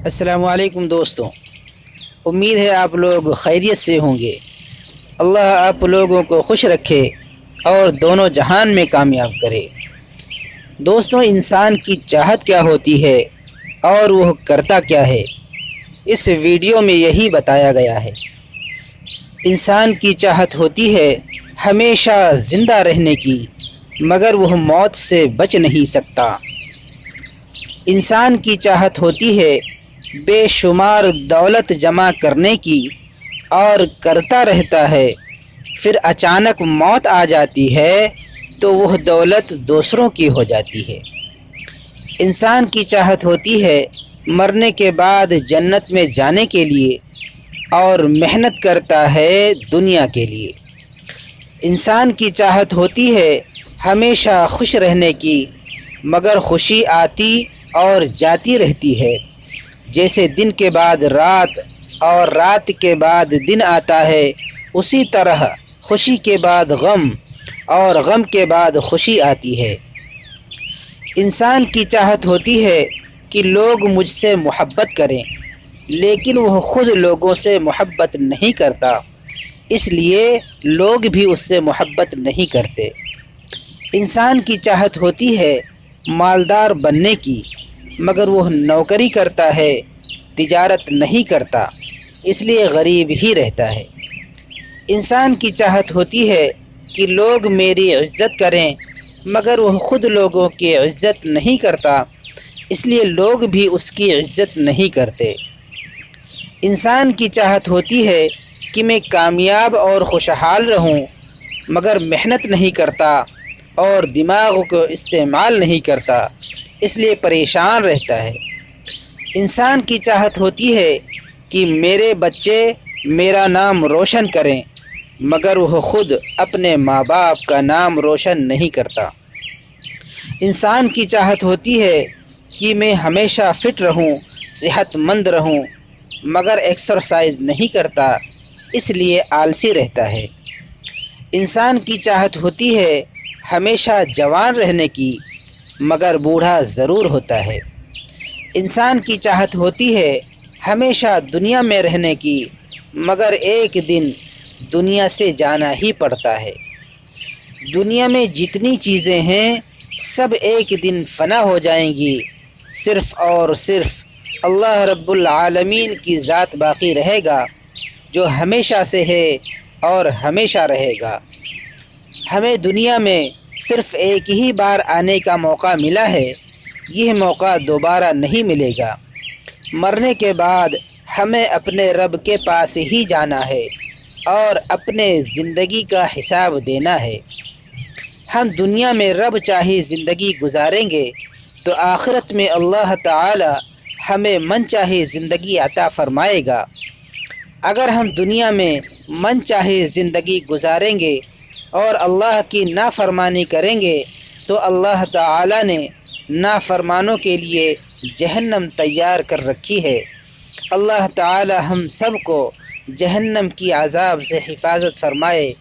السلام علیکم دوستوں، امید ہے آپ لوگ خیریت سے ہوں گے۔ اللہ آپ لوگوں کو خوش رکھے اور دونوں جہان میں کامیاب کرے۔ دوستوں، انسان کی چاہت کیا ہوتی ہے اور وہ کرتا کیا ہے، اس ویڈیو میں یہی بتایا گیا ہے۔ انسان کی چاہت ہوتی ہے ہمیشہ زندہ رہنے کی، مگر وہ موت سے بچ نہیں سکتا۔ انسان کی چاہت ہوتی ہے بے شمار دولت جمع کرنے کی، اور کرتا رہتا ہے، پھر اچانک موت آ جاتی ہے تو وہ دولت دوسروں کی ہو جاتی ہے۔ انسان کی چاہت ہوتی ہے مرنے کے بعد جنت میں جانے کے لیے، اور محنت کرتا ہے دنیا کے لیے۔ انسان کی چاہت ہوتی ہے ہمیشہ خوش رہنے کی، مگر خوشی آتی اور جاتی رہتی ہے، جیسے دن کے بعد رات اور رات کے بعد دن آتا ہے، اسی طرح خوشی کے بعد غم اور غم کے بعد خوشی آتی ہے۔ انسان کی چاہت ہوتی ہے کہ لوگ مجھ سے محبت کریں، لیکن وہ خود لوگوں سے محبت نہیں کرتا، اس لیے لوگ بھی اس سے محبت نہیں کرتے۔ انسان کی چاہت ہوتی ہے مالدار بننے کی، مگر وہ نوکری کرتا ہے، تجارت نہیں کرتا، اس لیے غریب ہی رہتا ہے۔ انسان کی چاہت ہوتی ہے کہ لوگ میری عزت کریں، مگر وہ خود لوگوں کی عزت نہیں کرتا، اس لیے لوگ بھی اس کی عزت نہیں کرتے۔ انسان کی چاہت ہوتی ہے کہ میں کامیاب اور خوشحال رہوں، مگر محنت نہیں کرتا اور دماغ کو استعمال نہیں کرتا، اس لیے پریشان رہتا ہے۔ انسان کی چاہت ہوتی ہے کہ میرے بچے میرا نام روشن کریں، مگر وہ خود اپنے ماں باپ کا نام روشن نہیں کرتا۔ انسان کی چاہت ہوتی ہے کہ میں ہمیشہ فٹ رہوں، صحت مند رہوں، مگر ایکسرسائز نہیں کرتا، اس لیے آلسی رہتا ہے۔ انسان کی چاہت ہوتی ہے ہمیشہ جوان رہنے کی، مگر بوڑھا ضرور ہوتا ہے۔ انسان کی چاہت ہوتی ہے ہمیشہ دنیا میں رہنے کی، مگر ایک دن دنیا سے جانا ہی پڑتا ہے۔ دنیا میں جتنی چیزیں ہیں سب ایک دن فنا ہو جائیں گی، صرف اور صرف اللہ رب العالمین کی ذات باقی رہے گا، جو ہمیشہ سے ہے اور ہمیشہ رہے گا۔ ہمیں دنیا میں صرف ایک ہی بار آنے کا موقع ملا ہے، یہ موقع دوبارہ نہیں ملے گا۔ مرنے کے بعد ہمیں اپنے رب کے پاس ہی جانا ہے اور اپنے زندگی کا حساب دینا ہے۔ ہم دنیا میں رب چاہی زندگی گزاریں گے تو آخرت میں اللہ تعالی ہمیں من چاہی زندگی عطا فرمائے گا۔ اگر ہم دنیا میں من چاہی زندگی گزاریں گے اور اللہ کی نافرمانی کریں گے تو اللہ تعالی نے نافرمانوں کے لیے جہنم تیار کر رکھی ہے۔ اللہ تعالی ہم سب کو جہنم کی عذاب سے حفاظت فرمائے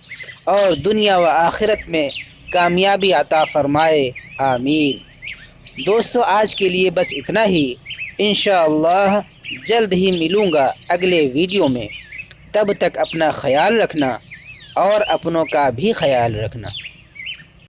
اور دنیا و آخرت میں کامیابی عطا فرمائے، آمین۔ دوستو، آج کے لیے بس اتنا ہی، انشاءاللہ جلد ہی ملوں گا اگلے ویڈیو میں۔ تب تک اپنا خیال رکھنا اور اپنوں کا بھی خیال رکھنا۔